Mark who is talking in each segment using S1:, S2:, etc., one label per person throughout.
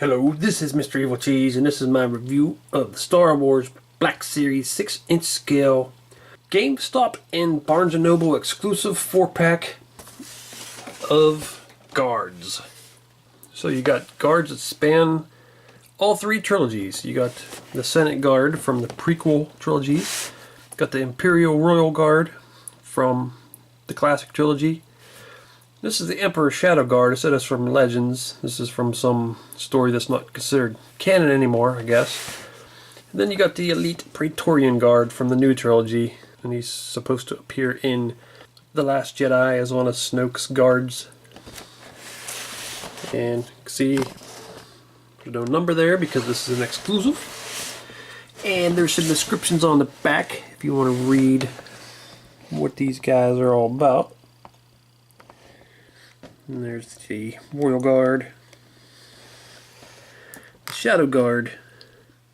S1: Hello, this is Mr. Evilcheese, and this is my review of the Star Wars Black Series 6-inch scale Gamestop and Barnes & Noble exclusive 4-pack of guards. So you got guards that span all three trilogies. You got the Senate Guard from the prequel trilogies, got the Imperial Royal Guard from the classic trilogy. This is the Emperor's Shadow Guard. I said it's from Legends. This is from some story that's not considered canon anymore, I guess. And then you got the Elite Praetorian Guard from the new trilogy, and he's supposed to appear in The Last Jedi as one of Snoke's guards. And you can see there's no number there because this is an exclusive. And there's some descriptions on the back if you want to read what these guys are all about. And there's the Royal Guard, the Shadow Guard.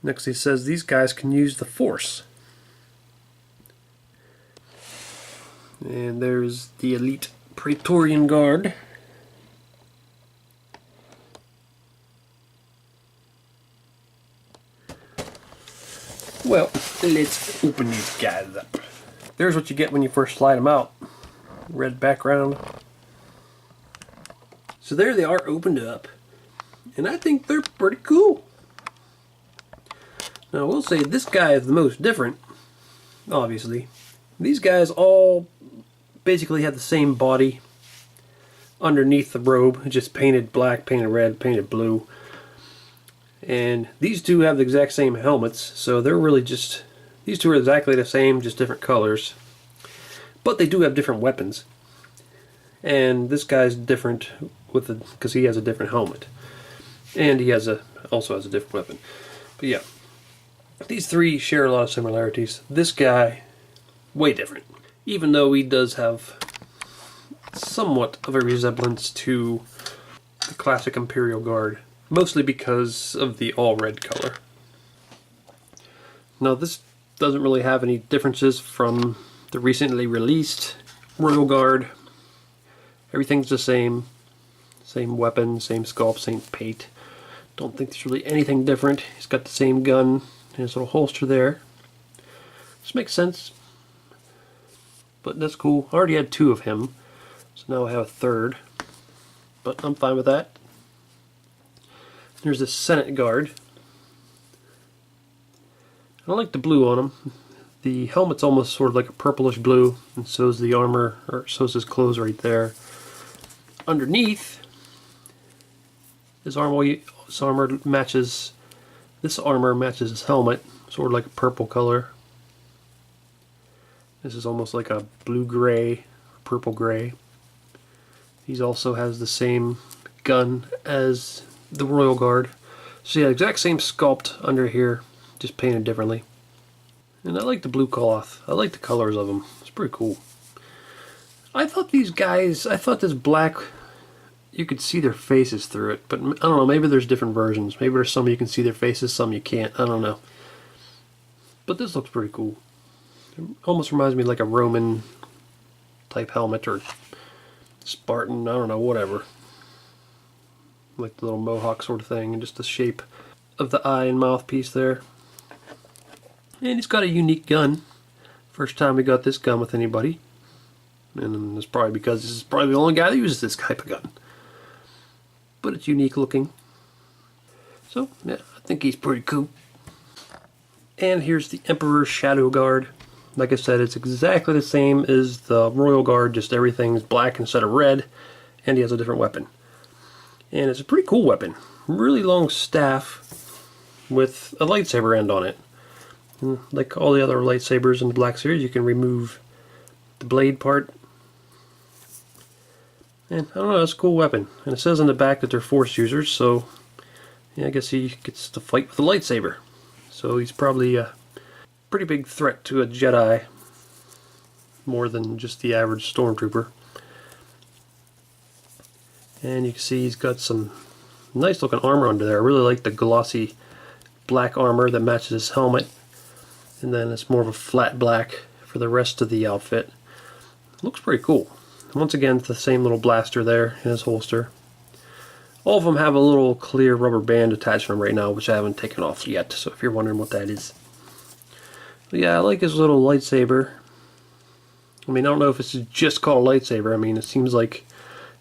S1: Next he says these guys can use the Force. And there's the Elite Praetorian Guard. Well, let's open these guys up. There's what you get when you first slide them out. Red background. So there they are opened up, and I think they're pretty cool. Now I will say this guy is the most different, obviously. These guys all basically have the same body underneath the robe, just painted black, painted red, painted blue. And these two have the exact same helmets, so they're really just, these two are exactly the same, just different colors. But they do have different weapons. And this guy's different with because he has a different helmet, and he has also has a different weapon. But yeah, these three share a lot of similarities. This guy, way different, even though he does have somewhat of a resemblance to the classic Imperial Guard, mostly because of the all red color. Now this doesn't really have any differences from the recently released Royal Guard. Everything's the same. Same weapon, same sculpt, same paint. Don't think there's really anything different. He's got the same gun in his little holster there. This makes sense. But that's cool. I already had two of him, so now I have a third. But I'm fine with that. There's the Senate Guard. I like the blue on him. The helmet's almost sort of like a purplish blue, and so is the armor, or so is his clothes right there. Underneath, this armor matches his helmet, sort of like a purple color. This is almost like a blue-gray, purple-gray. He also has the same gun as the Royal Guard. So yeah, exact same sculpt under here, just painted differently. And I like the blue cloth. I like the colors of them. It's pretty cool. I thought this black, you could see their faces through it, but I don't know, maybe there's different versions. Maybe there's some you can see their faces, some you can't. I don't know. But this looks pretty cool. It almost reminds me of like a Roman type helmet, or Spartan, I don't know, whatever. Like the little mohawk sort of thing, and just the shape of the eye and mouth piece there. And he's got a unique gun. First time we got this gun with anybody. And it's probably because this is probably the only guy that uses this type of gun. But it's unique looking. So, yeah, I think he's pretty cool. And here's the Emperor's Shadow Guard. Like I said, it's exactly the same as the Royal Guard, just everything's black instead of red, and he has a different weapon. And it's a pretty cool weapon. Really long staff with a lightsaber end on it. And like all the other lightsabers in the Black Series, you can remove the blade part. And I don't know, it's a cool weapon. And it says on the back that they're Force users, so yeah, I guess he gets to fight with a lightsaber. So he's probably a pretty big threat to a Jedi, more than just the average stormtrooper. And you can see he's got some nice looking armor under there. I really like the glossy black armor that matches his helmet. And then it's more of a flat black for the rest of the outfit. Looks pretty cool. Once again, it's the same little blaster there in his holster. All of them have a little clear rubber band attached to them right now, which I haven't taken off yet, so if you're wondering what that is. But yeah, I like his little lightsaber. I mean, I don't know if it's just called a lightsaber. I mean, it seems like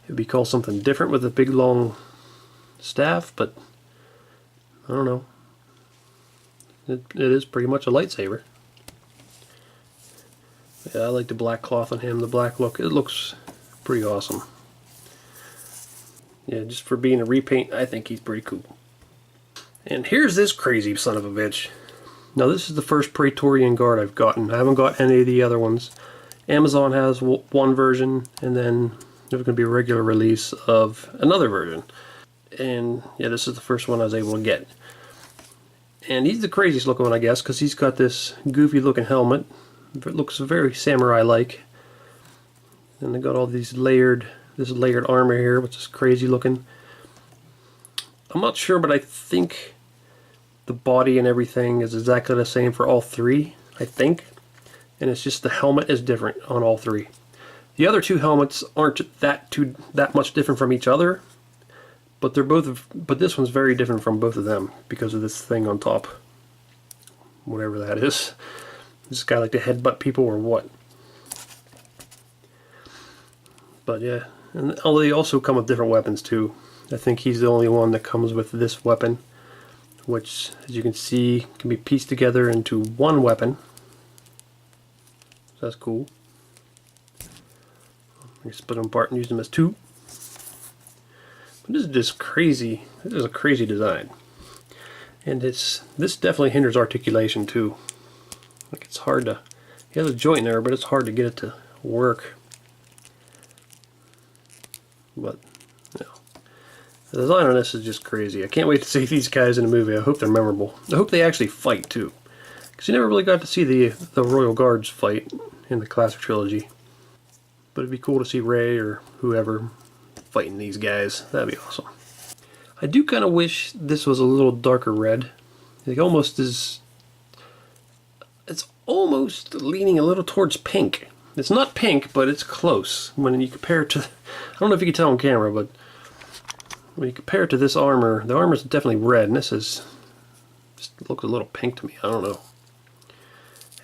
S1: it would be called something different with a big long staff, but I don't know. It is pretty much a lightsaber. Yeah, I like the black cloth on him, the black look. It looks pretty awesome. Yeah, just for being a repaint, I think he's pretty cool. And here's this crazy son of a bitch. Now this is the first Praetorian Guard I've gotten. I haven't got any of the other ones. Amazon has one version, and then there's going to be a regular release of another version. And yeah, this is the first one I was able to get. And he's the craziest looking one, I guess, because he's got this goofy looking helmet. It looks very samurai-like. And they got all these this layered armor here, which is crazy looking. I'm not sure, but I think the body and everything is exactly the same for all three, I think. And it's just the helmet is different on all three. The other two helmets aren't that much different from each other, but but this one's very different from both of them because of this thing on top. Whatever that is. This guy like to headbutt people or what? But yeah, and they also come with different weapons too. I think he's the only one that comes with this weapon, which, as you can see, can be pieced together into one weapon. So that's cool. You split them apart and use them as two. But this is just crazy. This is a crazy design, and this definitely hinders articulation too. Like, it's hard to. He has a joint there, but it's hard to get it to work. But you know, the design on this is just crazy. I can't wait to see these guys in the movie. I hope they're memorable. I hope they actually fight too, because you never really got to see the Royal Guards fight in the classic trilogy. But it'd be cool to see Rey or whoever fighting these guys. That'd be awesome. I do kind of wish this was a little darker red. It almost is. It's almost leaning a little towards pink. It's not pink, but it's close when you compare it to. I don't know if you can tell on camera, but when you compare it to this armor, the armor is definitely red, and this is just looks a little pink to me. I don't know.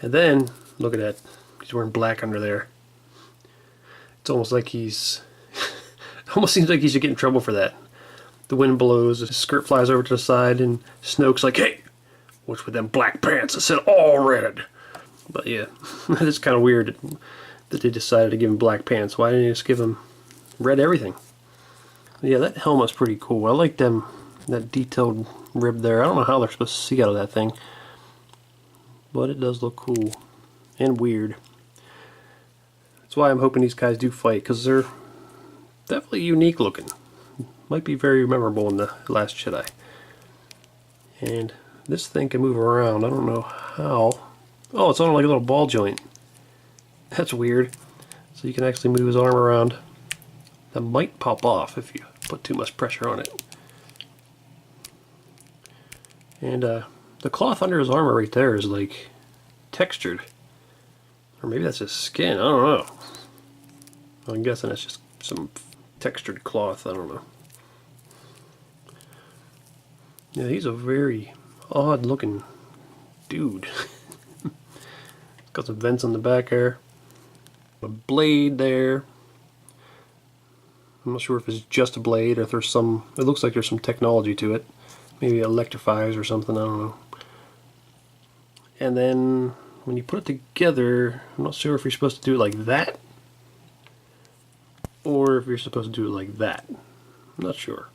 S1: And then look at that. He's wearing black under there. It's almost like he's. Almost seems like he should get in trouble for that. The wind blows, his skirt flies over to the side, and Snoke's like, "Hey, what's with them black pants? I said all red." But yeah, that is kind of weird that they decided to give him black pants. Why didn't they just give him red everything? But yeah, that helmet's pretty cool. I like that detailed rib there. I don't know how they're supposed to see out of that thing, but it does look cool and weird. That's why I'm hoping these guys do fight, because they're definitely unique looking. Might be very memorable in The Last Jedi. And this thing can move around. I don't know how. Oh, it's on like a little ball joint. That's weird. So you can actually move his arm around. That might pop off if you put too much pressure on it. And the cloth under his armor right there is like textured. Or maybe that's his skin. I don't know. I'm guessing it's just some textured cloth. I don't know. Yeah, he's a very odd looking dude. Got some vents on the back there. A blade there. I'm not sure if it's just a blade or if there's some. It looks like there's some technology to it. Maybe it electrifies or something. I don't know. And then when you put it together, I'm not sure if you're supposed to do it like that or if you're supposed to do it like that. I'm not sure.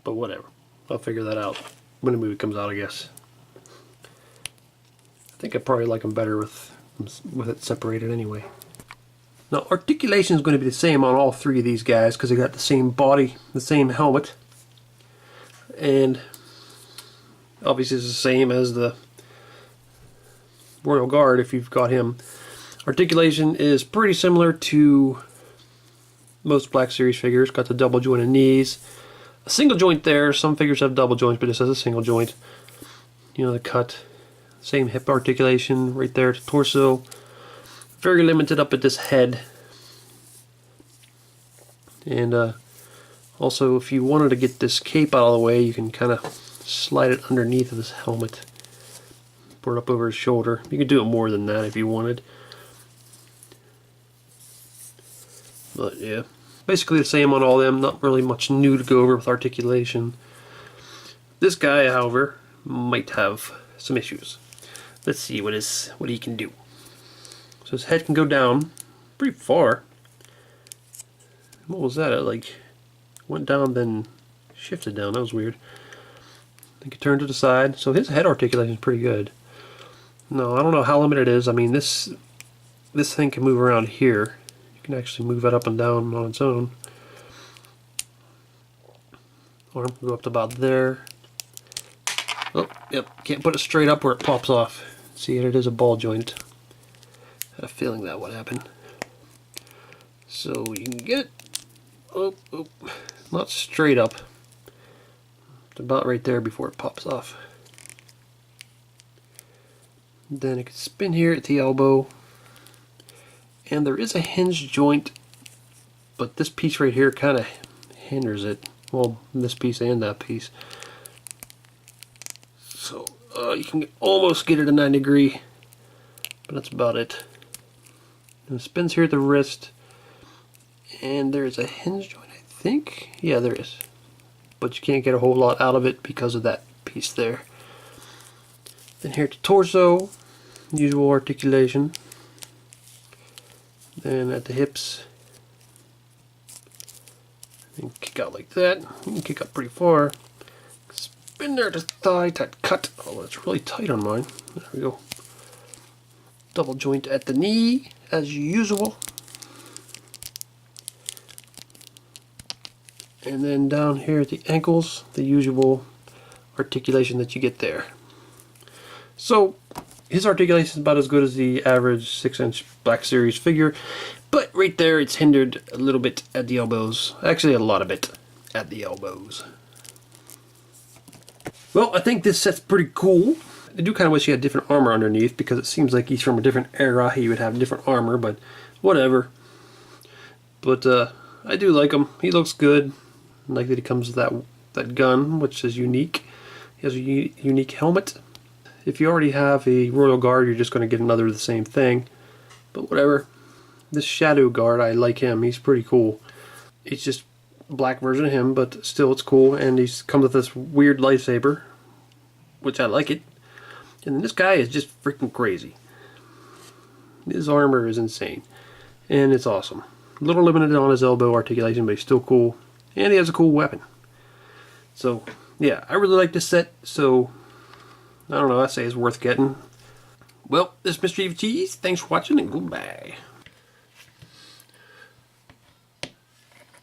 S1: But whatever. I'll figure that out when the movie comes out, I guess. I think I probably like them better with it separated anyway. Now, articulation is going to be the same on all three of these guys because they got the same body, the same helmet, and obviously it's the same as the Royal Guard if you've got him. Articulation is pretty similar to most Black Series figures. Got the double jointed knees, a single joint there. Some figures have double joints, but this has a single joint. You know, the cut. Same hip articulation right there to torso. Very limited up at this head. And also, if you wanted to get this cape out of the way, you can kind of slide it underneath of this helmet. Put it up over his shoulder. You could do it more than that if you wanted. But yeah, basically the same on all of them. Not really much new to go over with articulation. This guy, however, might have some issues. Let's see what he can do. So his head can go down pretty far. What was that? It like went down then shifted down. That was weird. I think it turned to the side. So his head articulation is pretty good. No, I don't know how limited it is. I mean, this thing can move around here. You can actually move it up and down on its own. Arm can go up to about there. Oh, yep. Can't put it straight up where it pops off. See, it is a ball joint. I had a feeling that would happen. So you can get it. Oh, not straight up. It's about right there before it pops off. Then it can spin here at the elbow. And there is a hinge joint, but this piece right here kind of hinders it. Well, this piece and that piece. So you can almost get it a 90 degree, but that's about it. And it spins here at the wrist, and there's a hinge joint, I think. Yeah, there is. But you can't get a whole lot out of it because of that piece there. Then here at the torso, usual articulation. Then at the hips, you can kick out like that. You can kick up pretty far. Spin there at the thigh, tight cut. Oh, it's really tight on mine. There we go. Double joint at the knee, as usual. And then down here at the ankles, the usual articulation that you get there. So his articulation is about as good as the average 6-inch Black Series figure, but right there it's hindered a little bit at the elbows. Actually, a lot of it at the elbows. Well, I think this set's pretty cool. I do kind of wish he had different armor underneath, because it seems like he's from a different era. He would have different armor, but whatever. But I do like him. He looks good. I like that he comes with that gun, which is unique. He has a unique helmet. If you already have a Royal Guard, you're just going to get another of the same thing. But whatever. This Shadow Guard, I like him. He's pretty cool. He's just a black version of him, but still it's cool. And he's comes with this weird lightsaber, which I like it. And this guy is just freaking crazy. His armor is insane. And it's awesome. A little limited on his elbow articulation, but he's still cool. And he has a cool weapon. So, yeah, I really like this set. So, I don't know, I say it's worth getting. Well, this is Mr. Evilcheese. Thanks for watching, and goodbye.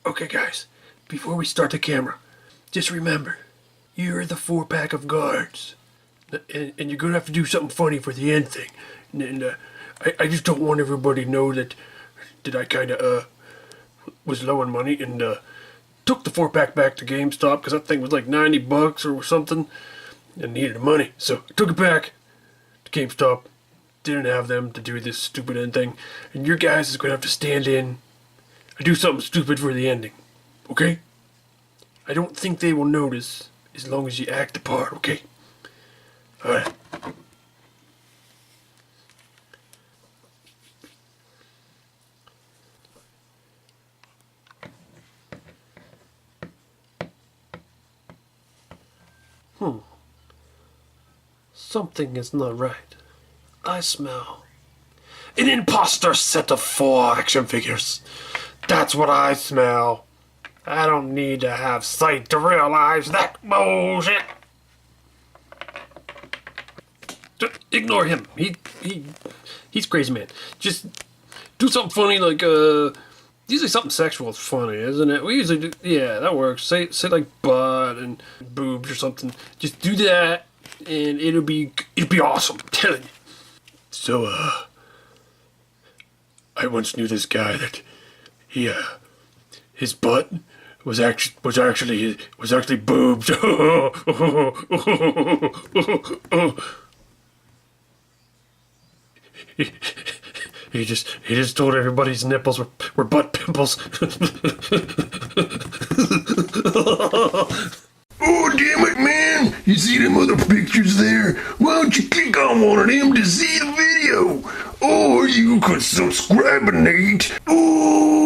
S1: Okay, guys, before we start the camera, just remember, you're the 4-pack of guards. And you're going to have to do something funny for the end thing. And I just don't want everybody to know that I kind of was low on money and took the 4-pack back to Gamestop, because that thing was like $90 or something and needed the money. So I took it back to Gamestop. Didn't have them to do this stupid end thing. And your guys is going to have to stand in and do something stupid for the ending. Okay? I don't think they will notice as long as you act the part, okay? Alright. Something is not right. I smell an imposter set of 4 action figures. That's what I smell. I don't need to have sight to realize that bullshit. Ignore him. He's crazy, man. Just do something funny, like usually something sexual is funny, isn't it? We usually do. Yeah, that works. Say like butt and boobs or something. Just do that, and it'll be awesome. I'm telling you. So I once knew this guy that his butt was actually boobs. He just told everybody his nipples were butt pimples.
S2: Oh, damn it, man. You see them other pictures there? Why don't you click on one of them to see the video? Or you could subscribe, Nate. Oh.